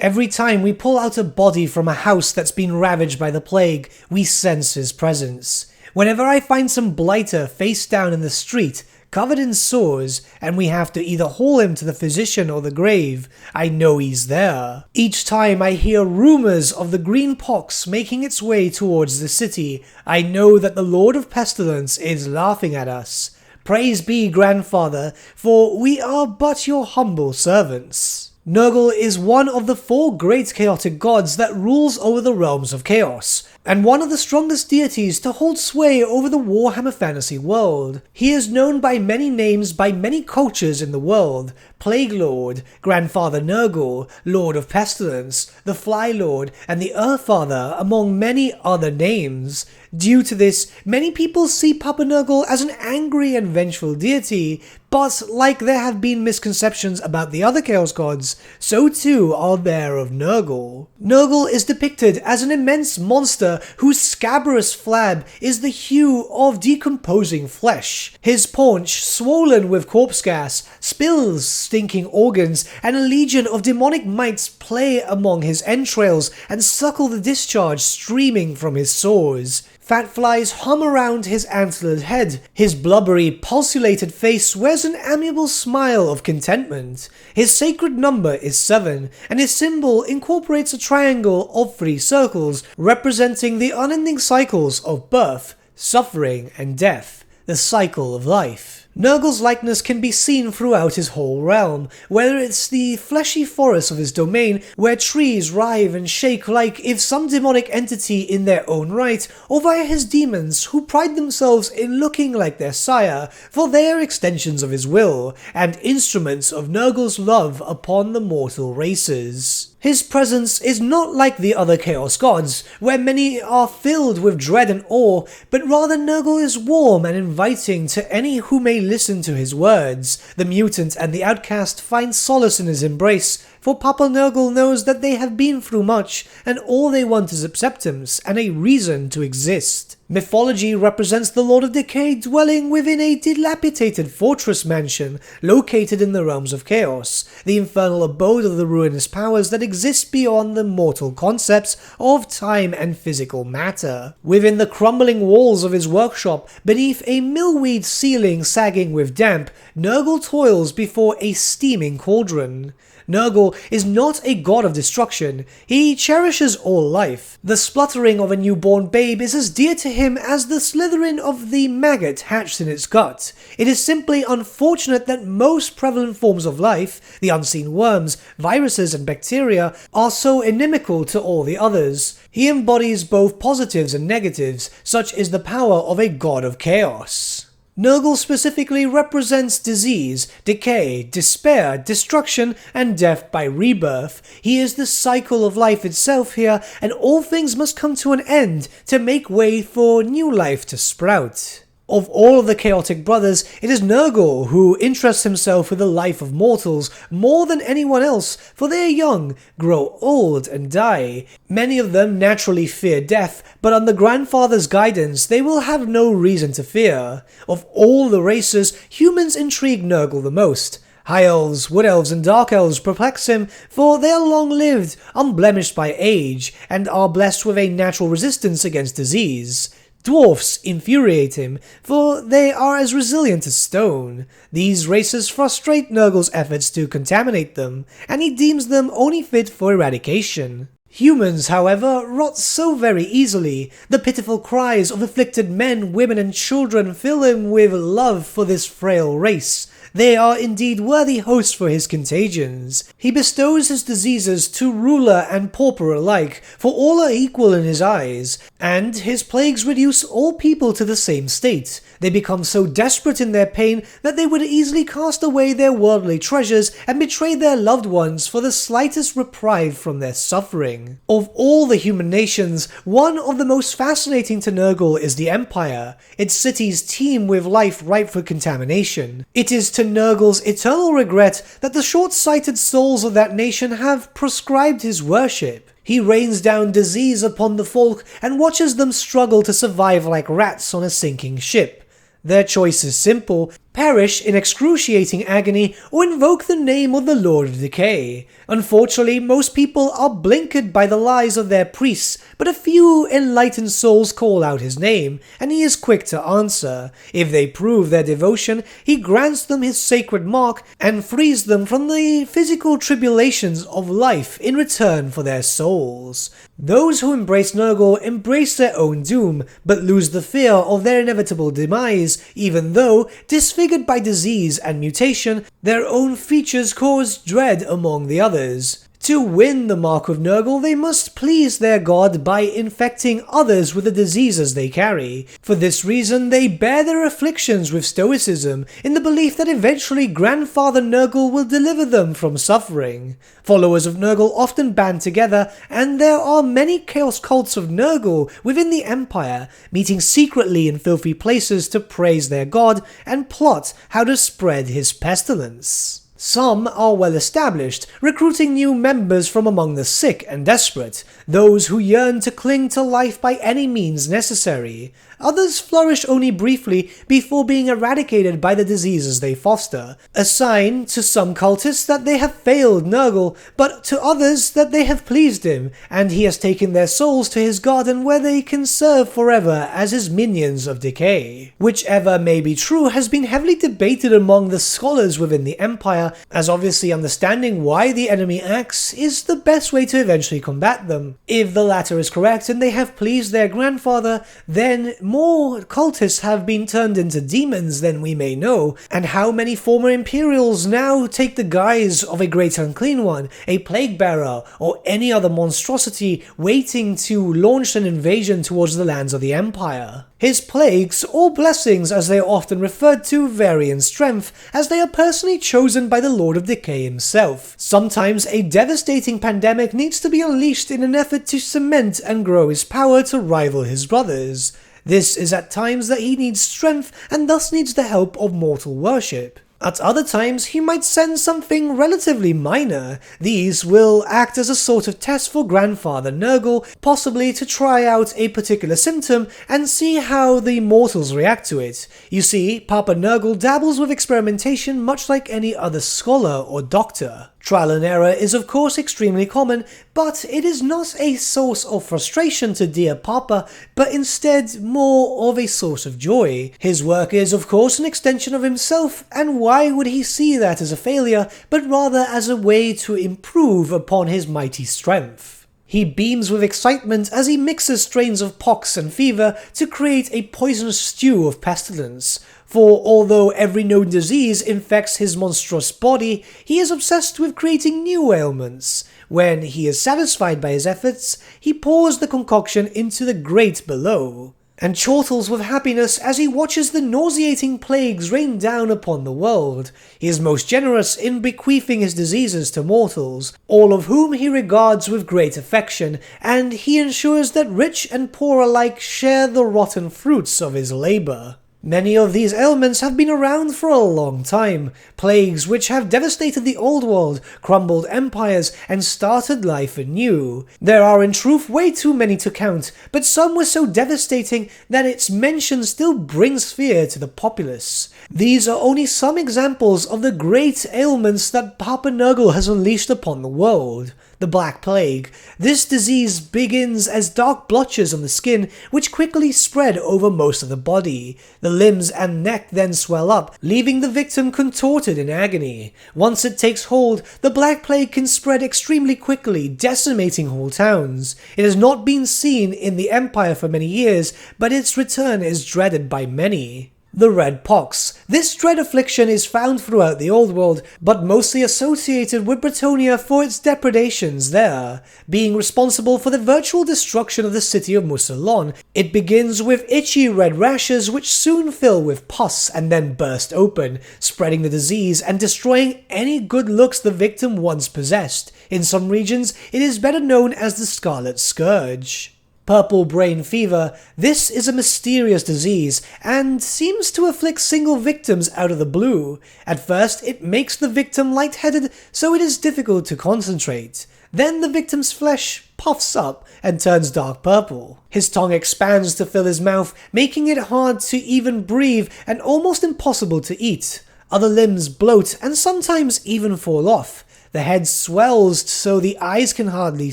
Every time we pull out a body from a house that's been ravaged by the plague, we sense his presence. Whenever I find some blighter face down in the street, covered in sores, and we have to either haul him to the physician or the grave, I know he's there. Each time I hear rumours of the green pox making its way towards the city, I know that the Lord of Pestilence is laughing at us. Praise be, Grandfather, for we are but your humble servants. Nurgle is one of the 4 great chaotic gods that rules over the realms of chaos, and one of the strongest deities to hold sway over the Warhammer fantasy world. He is known by many names by many cultures in the world: Plague Lord, Grandfather Nurgle, Lord of Pestilence, the Fly Lord, and the Earth Father, among many other names. Due to this, many people see Papa Nurgle as an angry and vengeful deity, but like there have been misconceptions about the other Chaos Gods, so too are there of Nurgle. Nurgle is depicted as an immense monster whose scabrous flab is the hue of decomposing flesh. His paunch, swollen with corpse gas, spills stinking organs, and a legion of demonic mites play among his entrails and suckle the discharge streaming from his sores. Fat flies hum around his antlered head. His blubbery, pulsulated face wears an amiable smile of contentment. His sacred number is 7, and his symbol incorporates a triangle of 3 circles, representing the unending cycles of birth, suffering, and death, the cycle of life. Nurgle's likeness can be seen throughout his whole realm, whether it's the fleshy forests of his domain, where trees writhe and shake like if some demonic entity in their own right, or via his demons, who pride themselves in looking like their sire, for they are extensions of his will, and instruments of Nurgle's love upon the mortal races. His presence is not like the other Chaos Gods, where many are filled with dread and awe, but rather Nurgle is warm and inviting to any who may listen to his words. The mutant and the outcast find solace in his embrace, for Papa Nurgle knows that they have been through much, and all they want is acceptance and a reason to exist. Mythology represents the Lord of Decay dwelling within a dilapidated fortress mansion located in the realms of chaos, the infernal abode of the ruinous powers that exist beyond the mortal concepts of time and physical matter. Within the crumbling walls of his workshop, beneath a millweed ceiling sagging with damp, Nurgle toils before a steaming cauldron. Nurgle is not a god of destruction, he cherishes all life. The spluttering of a newborn babe is as dear to him as the slithering of the maggot hatched in its gut. It is simply unfortunate that most prevalent forms of life, the unseen worms, viruses and bacteria, are so inimical to all the others. He embodies both positives and negatives, such is the power of a god of chaos. Nurgle specifically represents disease, decay, despair, destruction, and death by rebirth. He is the cycle of life itself here, and all things must come to an end to make way for new life to sprout. Of all of the chaotic brothers, it is Nurgle who interests himself with the life of mortals more than anyone else, for they are young, grow old, and die. Many of them naturally fear death, but under Grandfather's guidance they will have no reason to fear. Of all the races, humans intrigue Nurgle the most. High Elves, Wood Elves, and Dark Elves perplex him, for they are long-lived, unblemished by age, and are blessed with a natural resistance against disease. Dwarfs infuriate him, for they are as resilient as stone. These races frustrate Nurgle's efforts to contaminate them, and he deems them only fit for eradication. Humans, however, rot so very easily. The pitiful cries of afflicted men, women, and children fill him with love for this frail race. They are indeed worthy hosts for his contagions. He bestows his diseases to ruler and pauper alike, for all are equal in his eyes, and his plagues reduce all people to the same state. They become so desperate in their pain that they would easily cast away their worldly treasures and betray their loved ones for the slightest reprieve from their suffering. Of all the human nations, one of the most fascinating to Nurgle is the Empire. Its cities teem with life ripe for contamination. It is to Nurgle's eternal regret that the short-sighted souls of that nation have proscribed his worship. He rains down disease upon the folk and watches them struggle to survive like rats on a sinking ship. Their choice is simple: perish in excruciating agony, or invoke the name of the Lord of Decay. Unfortunately, most people are blinkered by the lies of their priests, but a few enlightened souls call out his name, and he is quick to answer. If they prove their devotion, he grants them his sacred mark and frees them from the physical tribulations of life in return for their souls. Those who embrace Nurgle embrace their own doom, but lose the fear of their inevitable demise, even though, disfigured by disease and mutation, their own features cause dread among the others. To win the Mark of Nurgle, they must please their god by infecting others with the diseases they carry. For this reason, they bear their afflictions with stoicism, in the belief that eventually Grandfather Nurgle will deliver them from suffering. Followers of Nurgle often band together, and there are many chaos cults of Nurgle within the Empire, meeting secretly in filthy places to praise their god and plot how to spread his pestilence. Some are well established, recruiting new members from among the sick and desperate, those who yearn to cling to life by any means necessary. Others flourish only briefly before being eradicated by the diseases they foster, a sign to some cultists that they have failed Nurgle, but to others that they have pleased him, and he has taken their souls to his garden where they can serve forever as his minions of decay. Whichever may be true has been heavily debated among the scholars within the Empire, as obviously understanding why the enemy acts is the best way to eventually combat them. If the latter is correct and they have pleased their grandfather, then more cultists have been turned into demons than we may know, and how many former Imperials now take the guise of a Great Unclean One, a Plague Bearer, or any other monstrosity waiting to launch an invasion towards the lands of the Empire. His plagues, or blessings as they are often referred to, vary in strength, as they are personally chosen by the Lord of Decay himself. Sometimes a devastating pandemic needs to be unleashed in an effort to cement and grow his power to rival his brothers. This is at times that he needs strength and thus needs the help of mortal worship. At other times, he might send something relatively minor. These will act as a sort of test for Grandfather Nurgle, possibly to try out a particular symptom and see how the mortals react to it. You see, Papa Nurgle dabbles with experimentation much like any other scholar or doctor. Trial and error is of course extremely common, but it is not a source of frustration to dear Papa, but instead more of a source of joy. His work is of course an extension of himself, and why would he see that as a failure, but rather as a way to improve upon his mighty strength? He beams with excitement as he mixes strains of pox and fever to create a poisonous stew of pestilence. For although every known disease infects his monstrous body, he is obsessed with creating new ailments. When he is satisfied by his efforts, he pours the concoction into the grate below, and chortles with happiness as he watches the nauseating plagues rain down upon the world. He is most generous in bequeathing his diseases to mortals, all of whom he regards with great affection, and he ensures that rich and poor alike share the rotten fruits of his labor. Many of these ailments have been around for a long time, plagues which have devastated the old world, crumbled empires, and started life anew. There are in truth way too many to count, but some were so devastating that its mention still brings fear to the populace. These are only some examples of the great ailments that Papa Nurgle has unleashed upon the world. The Black Plague. This disease begins as dark blotches on the skin, which quickly spread over most of the body. The limbs and neck then swell up, leaving the victim contorted in agony. Once it takes hold, the Black Plague can spread extremely quickly, decimating whole towns. It has not been seen in the Empire for many years, but its return is dreaded by many. The Red Pox. This dread affliction is found throughout the old world, but mostly associated with Bretonnia for its depredations there. Being responsible for the virtual destruction of the city of Musalon, it begins with itchy red rashes which soon fill with pus and then burst open, spreading the disease and destroying any good looks the victim once possessed. In some regions, it is better known as the Scarlet Scourge. Purple brain fever. This is a mysterious disease and seems to afflict single victims out of the blue. At first, it makes the victim lightheaded, so it is difficult to concentrate. Then the victim's flesh puffs up and turns dark purple. His tongue expands to fill his mouth, making it hard to even breathe and almost impossible to eat. Other limbs bloat and sometimes even fall off. The head swells so the eyes can hardly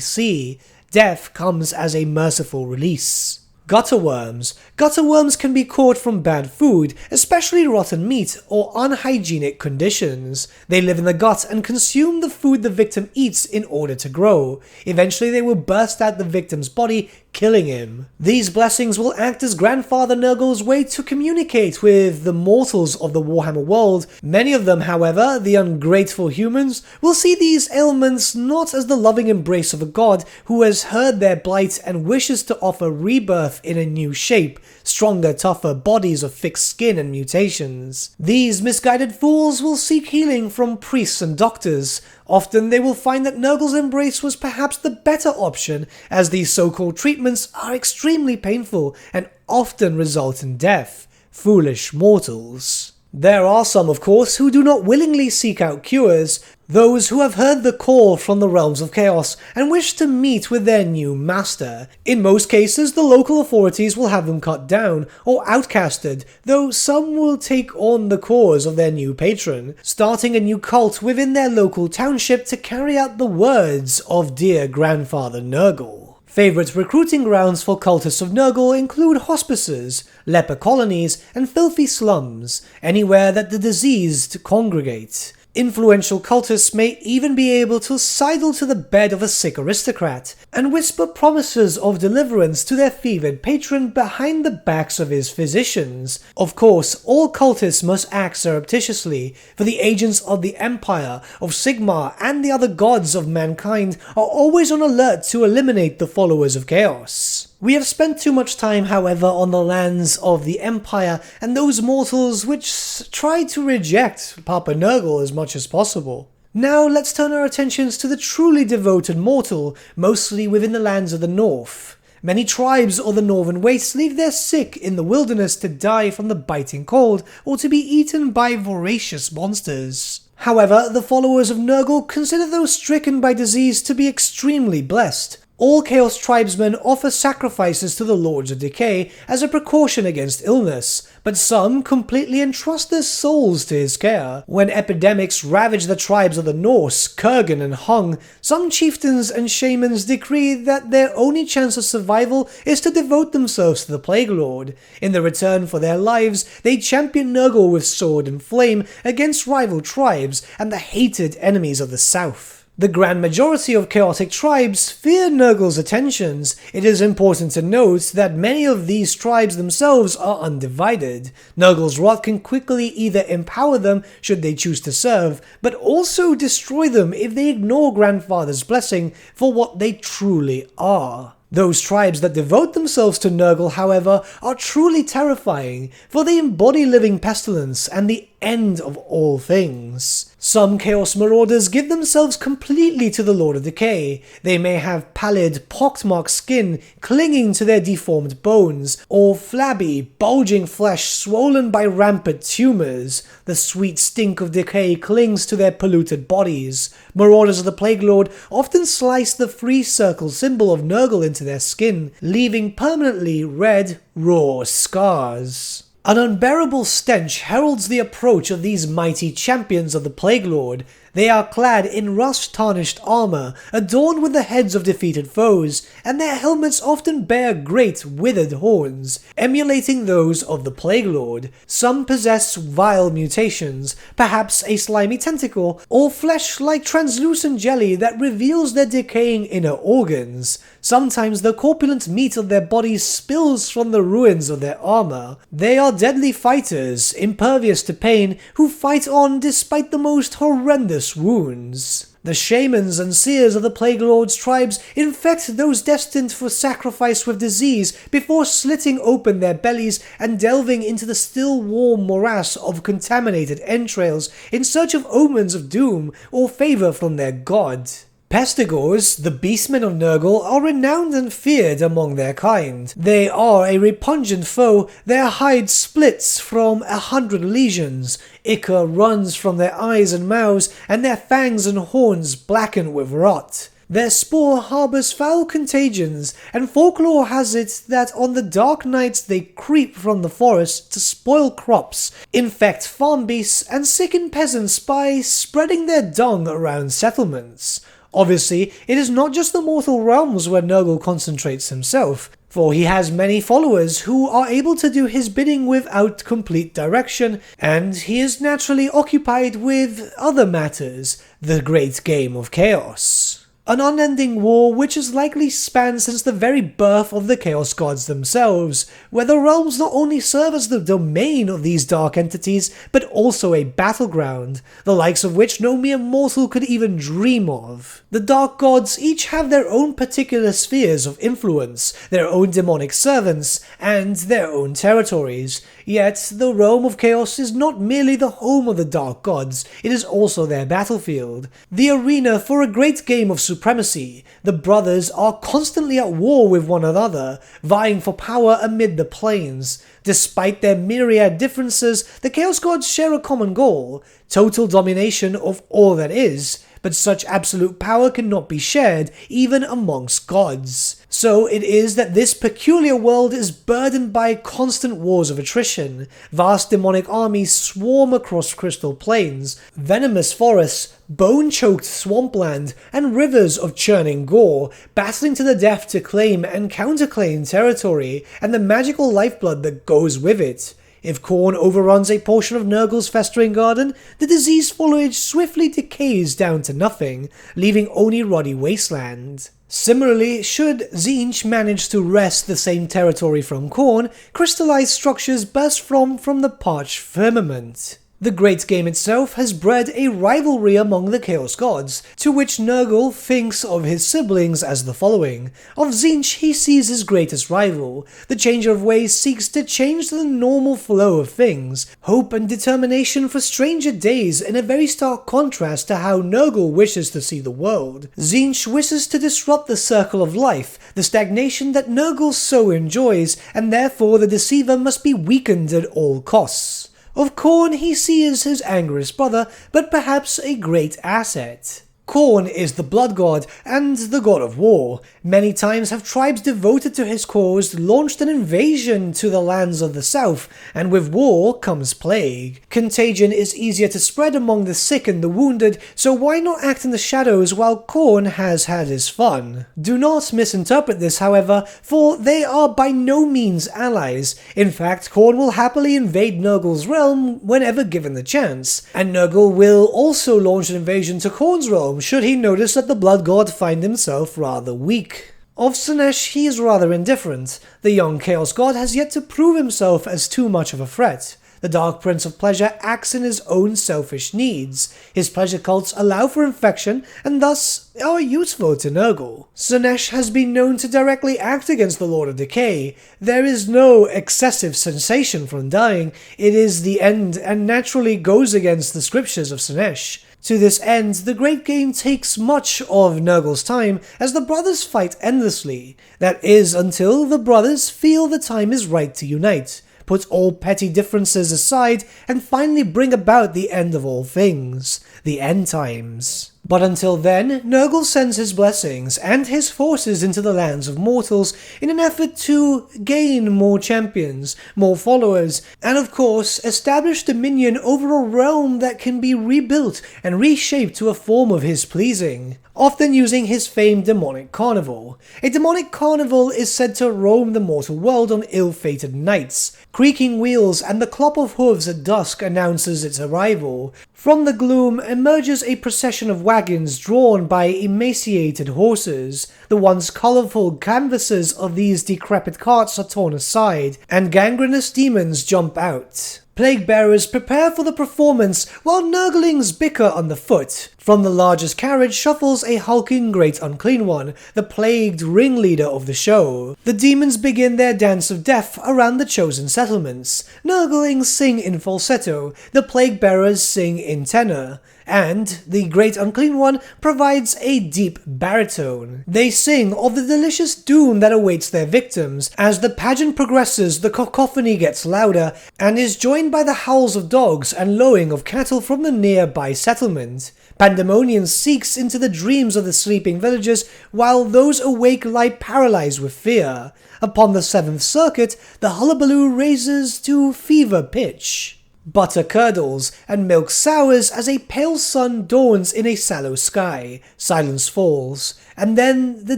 see. Death comes as a merciful release. Gutter worms. Gutter worms can be caught from bad food, especially rotten meat or unhygienic conditions. They live in the gut and consume the food the victim eats in order to grow. Eventually they will burst out the victim's body, killing him. These blessings will act as Grandfather Nurgle's way to communicate with the mortals of the Warhammer world. Many of them, however, the ungrateful humans, will see these ailments not as the loving embrace of a god who has heard their plight and wishes to offer rebirth in a new shape, stronger, tougher bodies of thick skin and mutations. These misguided fools will seek healing from priests and doctors. Often they will find that Nurgle's embrace was perhaps the better option, as these so-called treatments are extremely painful and often result in death. Foolish mortals. There are some, of course, who do not willingly seek out cures, those who have heard the call from the realms of chaos and wish to meet with their new master. In most cases, the local authorities will have them cut down or outcasted, though some will take on the cause of their new patron, starting a new cult within their local township to carry out the words of dear Grandfather Nurgle. Favourite recruiting grounds for cultists of Nurgle include hospices, leper colonies, and filthy slums, anywhere that the diseased congregate. Influential cultists may even be able to sidle to the bed of a sick aristocrat and whisper promises of deliverance to their fevered patron behind the backs of his physicians. Of course, all cultists must act surreptitiously, for the agents of the Empire, of Sigmar, and the other gods of mankind are always on alert to eliminate the followers of chaos. We have spent too much time, however, on the lands of the Empire and those mortals which try to reject Papa Nurgle as much as possible. Now let's turn our attentions to the truly devoted mortal, mostly within the lands of the North. Many tribes of the Northern Wastes leave their sick in the wilderness to die from the biting cold or to be eaten by voracious monsters. However, the followers of Nurgle consider those stricken by disease to be extremely blessed. All Chaos tribesmen offer sacrifices to the Lords of Decay as a precaution against illness, but some completely entrust their souls to his care. When epidemics ravage the tribes of the Norse, Kurgan and Hung, some chieftains and shamans decree that their only chance of survival is to devote themselves to the Plague Lord. In the return for their lives, they champion Nurgle with sword and flame against rival tribes and the hated enemies of the South. The grand majority of chaotic tribes fear Nurgle's attentions. It is important to note that many of these tribes themselves are undivided. Nurgle's wrath can quickly either empower them should they choose to serve, but also destroy them if they ignore Grandfather's blessing for what they truly are. Those tribes that devote themselves to Nurgle, however, are truly terrifying, for they embody living pestilence and the end of all things. Some Chaos Marauders give themselves completely to the Lord of Decay. They may have pallid, pockmarked skin clinging to their deformed bones, or flabby, bulging flesh swollen by rampant tumors. The sweet stink of decay clings to their polluted bodies. Marauders of the Plague Lord often slice the free circle symbol of Nurgle into their skin, leaving permanently red, raw scars. An unbearable stench heralds the approach of these mighty champions of the Plague Lord. They are clad in rust-tarnished armor, adorned with the heads of defeated foes, and their helmets often bear great withered horns, emulating those of the Plague Lord. Some possess vile mutations, perhaps a slimy tentacle, or flesh like translucent jelly that reveals their decaying inner organs. Sometimes the corpulent meat of their bodies spills from the ruins of their armor. They are deadly fighters, impervious to pain, who fight on despite the most horrendous wounds. The shamans and seers of the Plague Lord's tribes infect those destined for sacrifice with disease before slitting open their bellies and delving into the still warm morass of contaminated entrails in search of omens of doom or favor from their god. Pestigors, the Beastmen of Nurgle, are renowned and feared among their kind. They are a repugnant foe, their hide splits from 100 legions, ichor runs from their eyes and mouths, and their fangs and horns blacken with rot. Their spore harbours foul contagions, and folklore has it that on the dark nights they creep from the forest to spoil crops, infect farm beasts, and sicken peasants by spreading their dung around settlements. Obviously, it is not just the mortal realms where Nurgle concentrates himself, for he has many followers who are able to do his bidding without complete direction, and he is naturally occupied with other matters, the great game of chaos. An unending war which has likely spanned since the very birth of the Chaos Gods themselves, where the realms not only serve as the domain of these dark entities, but also a battleground, the likes of which no mere mortal could even dream of. The Dark Gods each have their own particular spheres of influence, their own demonic servants, and their own territories, yet the realm of chaos is not merely the home of the Dark Gods, it is also their battlefield, the arena for a great game of supremacy. The brothers are constantly at war with one another, vying for power amid the planes. Despite their myriad differences, the Chaos Gods share a common goal, total domination of all that is, but such absolute power cannot be shared, even amongst gods. So it is that this peculiar world is burdened by constant wars of attrition. Vast demonic armies swarm across crystal plains, venomous forests, bone-choked swampland, and rivers of churning gore, battling to the death to claim and counterclaim territory, and the magical lifeblood that goes with it. If Khorne overruns a portion of Nurgle's festering garden, the diseased foliage swiftly decays down to nothing, leaving only ruddy wasteland. Similarly, should Tzeentch manage to wrest the same territory from Khorne, crystallized structures burst from the parched firmament. The great game itself has bred a rivalry among the Chaos Gods, to which Nurgle thinks of his siblings as the following. Of Tzeentch he sees his greatest rival. The Changer of Ways seeks to change the normal flow of things, hope and determination for stranger days in a very stark contrast to how Nurgle wishes to see the world. Tzeentch wishes to disrupt the circle of life, the stagnation that Nurgle so enjoys, and therefore the deceiver must be weakened at all costs. Of Khorne he sees his angriest brother, but perhaps a great asset. Khorne is the blood god and the god of war. Many times have tribes devoted to his cause launched an invasion to the lands of the south, and with war comes plague. Contagion is easier to spread among the sick and the wounded, so why not act in the shadows while Khorne has had his fun? Do not misinterpret this, however, for they are by no means allies. In fact, Khorne will happily invade Nurgle's realm whenever given the chance, and Nurgle will also launch an invasion to Khorne's realm should he notice that the blood god find himself rather weak. Of Slaanesh he is rather indifferent. The young Chaos God has yet to prove himself as too much of a threat. The Dark Prince of Pleasure acts in his own selfish needs. His pleasure cults allow for infection and thus are useful to Nurgle. Slaanesh has been known to directly act against the Lord of Decay. There is no excessive sensation from dying. It is the end and naturally goes against the scriptures of Slaanesh. To this end, the great game takes much of Nurgle's time as the brothers fight endlessly. That is until the brothers feel the time is right to unite, put all petty differences aside, and finally bring about the end of all things, the end times. But until then, Nurgle sends his blessings and his forces into the lands of mortals in an effort to gain more champions, more followers, and of course establish dominion over a realm that can be rebuilt and reshaped to a form of his pleasing, often using his famed Demonic Carnival. A Demonic Carnival is said to roam the mortal world on ill-fated nights. Creaking wheels and the clop of hooves at dusk announces its arrival. From the gloom emerges a procession of wagons drawn by emaciated horses. The once colourful canvases of these decrepit carts are torn aside, and gangrenous demons jump out. Plague bearers prepare for the performance while Nurglings bicker underfoot. From the largest carriage shuffles a hulking Great Unclean One, the plagued ringleader of the show. The demons begin their dance of death around the chosen settlements. Nurglings sing in falsetto, the plague bearers sing in tenor, and the Great Unclean One provides a deep baritone. They sing of the delicious doom that awaits their victims. As the pageant progresses, the cacophony gets louder and is joined by the howls of dogs and lowing of cattle from the nearby settlement. Pandemonium seeks into the dreams of the sleeping villagers, while those awake lie paralyzed with fear. Upon the 7th circuit, the hullabaloo raises to fever pitch. Butter curdles and milk sours as a pale sun dawns in a sallow sky. Silence falls, and then the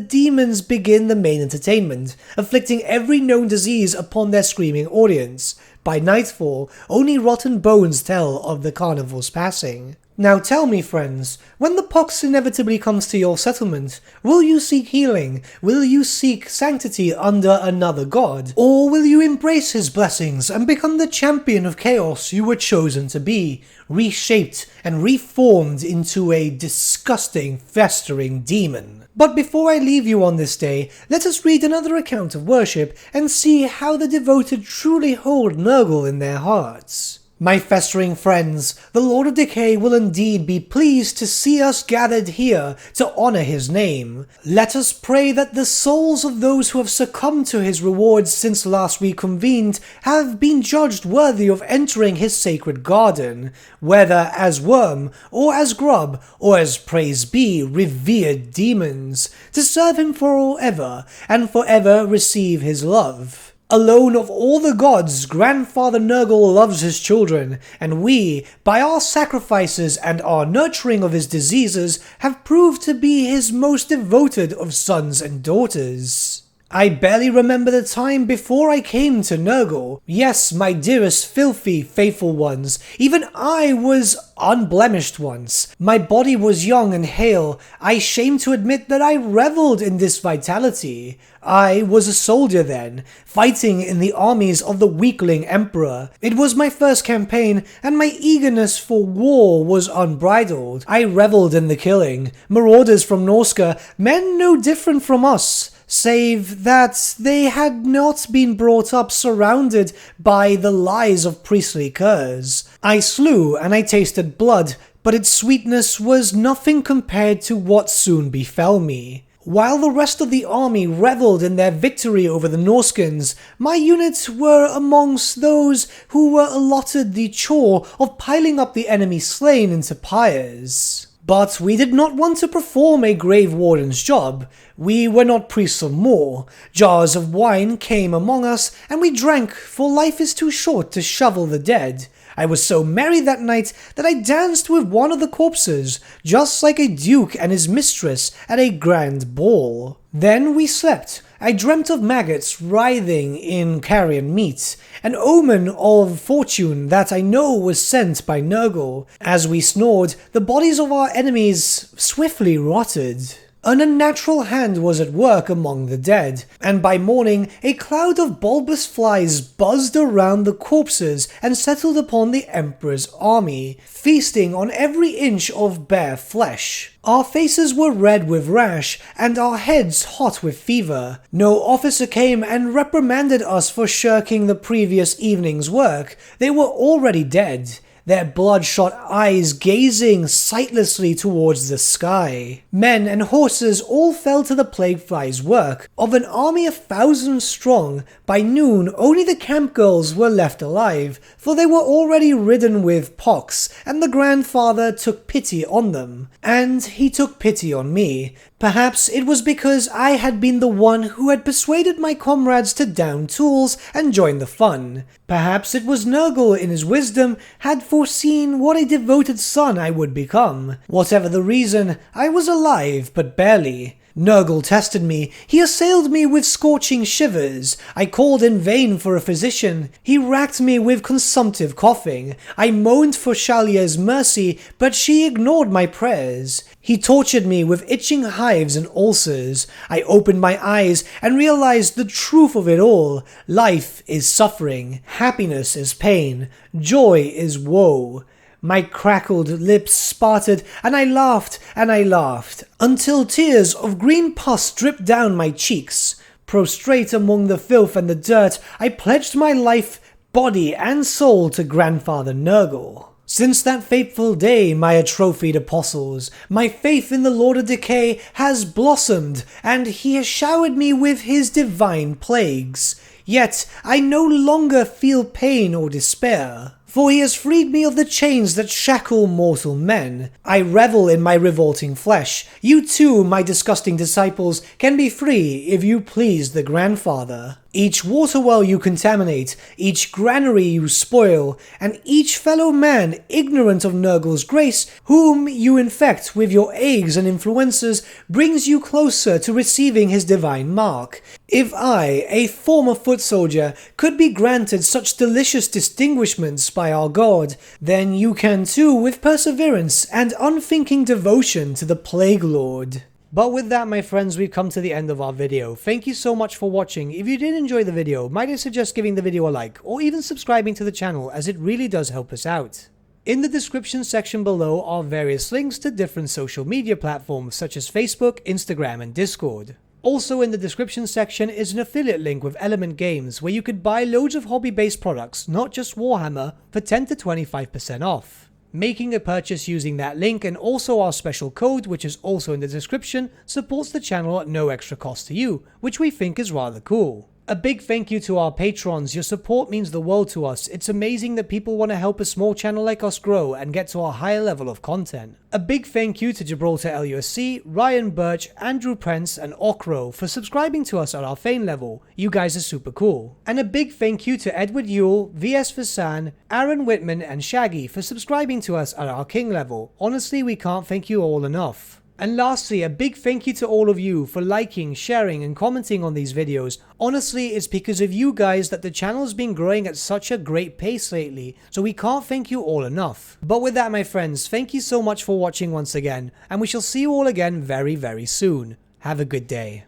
demons begin the main entertainment, inflicting every known disease upon their screaming audience. By nightfall, only rotten bones tell of the carnival's passing. Now tell me, friends, when the pox inevitably comes to your settlement, will you seek healing? Will you seek sanctity under another god? Or will you embrace his blessings and become the champion of chaos you were chosen to be, reshaped and reformed into a disgusting, festering demon? But before I leave you on this day, let us read another account of worship and see how the devoted truly hold Nurgle in their hearts. My festering friends, the Lord of Decay will indeed be pleased to see us gathered here to honor his name. Let us pray that the souls of those who have succumbed to his rewards since last we convened have been judged worthy of entering his sacred garden, whether as worm, or as grub, or as praise be, revered demons, to serve him forever, and forever receive his love. Alone of all the gods, Grandfather Nurgle loves his children, and we, by our sacrifices and our nurturing of his diseases, have proved to be his most devoted of sons and daughters. I barely remember the time before I came to Nurgle. Yes, my dearest filthy, faithful ones, even I was unblemished once. My body was young and hale. I shame to admit that I reveled in this vitality. I was a soldier then, fighting in the armies of the weakling emperor. It was my first campaign, and my eagerness for war was unbridled. I reveled in the killing. Marauders from Norska, men no different from us, save that they had not been brought up surrounded by the lies of priestly curs. I slew and I tasted blood, but its sweetness was nothing compared to what soon befell me. While the rest of the army reveled in their victory over the Norskins, my units were amongst those who were allotted the chore of piling up the enemy slain into pyres. But we did not want to perform a grave warden's job. We were not priests of more. Jars of wine came among us, and we drank, for life is too short to shovel the dead. I was so merry that night that I danced with one of the corpses, just like a duke and his mistress at a grand ball. Then we slept. I dreamt of maggots writhing in carrion meat, an omen of fortune that I know was sent by Nurgle. As we snored, the bodies of our enemies swiftly rotted. An unnatural hand was at work among the dead, and by morning a cloud of bulbous flies buzzed around the corpses and settled upon the Emperor's army, feasting on every inch of bare flesh. Our faces were red with rash, and our heads hot with fever. No officer came and reprimanded us for shirking the previous evening's work. They were already dead, their bloodshot eyes gazing sightlessly towards the sky. Men and horses all fell to the plague fly's work. Of an army 1,000 strong, by noon only the camp girls were left alive, for they were already ridden with pox, and the grandfather took pity on them. And he took pity on me. Perhaps it was because I had been the one who had persuaded my comrades to down tools and join the fun. Perhaps it was Nurgle in his wisdom had foreseen what a devoted son I would become. Whatever the reason, I was alive, but barely. Nurgle tested me. He assailed me with scorching shivers. I called in vain for a physician. He racked me with consumptive coughing. I moaned for Shalier's mercy, but she ignored my prayers. He tortured me with itching hives and ulcers. I opened my eyes and realized the truth of it all. Life is suffering. Happiness is pain. Joy is woe. My crackled lips sparted, and I laughed, until tears of green pus dripped down my cheeks. Prostrate among the filth and the dirt, I pledged my life, body, and soul to Grandfather Nurgle. Since that fateful day, my atrophied apostles, my faith in the Lord of Decay has blossomed, and he has showered me with his divine plagues. Yet I no longer feel pain or despair, for he has freed me of the chains that shackle mortal men. I revel in my revolting flesh. You too, my disgusting disciples, can be free if you please the Grandfather. Each water well you contaminate, each granary you spoil, and each fellow man ignorant of Nurgle's grace, whom you infect with your eggs and influences, brings you closer to receiving his divine mark. If I, a former foot soldier, could be granted such delicious distinguishments by our God, then you can too with perseverance and unthinking devotion to the Plague Lord. But with that, my friends, we've come to the end of our video. Thank you so much for watching. If you did enjoy the video, might I suggest giving the video a like, or even subscribing to the channel, as it really does help us out. In the description section below are various links to different social media platforms such as Facebook, Instagram, and Discord. Also in the description section is an affiliate link with Element Games where you could buy loads of hobby-based products, not just Warhammer, for 10 to 25% off. Making a purchase using that link and also our special code, which is also in the description, supports the channel at no extra cost to you, which we think is rather cool. A big thank you to our patrons. Your support means the world to us. It's amazing that people want to help a small channel like us grow and get to a higher level of content. A big thank you to Gibraltar LUSC, Ryan Bertsche, Andrew Prince, and Okro for subscribing to us at our Fane level. You guys are super cool. And a big thank you to Edward Yule, VS Vasan, Aaron Whitman, and Shaggy for subscribing to us at our King level. Honestly, we can't thank you all enough. And lastly, a big thank you to all of you for liking, sharing, and commenting on these videos. Honestly, it's because of you guys that the channel's been growing at such a great pace lately, so we can't thank you all enough. But with that, my friends, thank you so much for watching once again, and we shall see you all again very, very soon. Have a good day.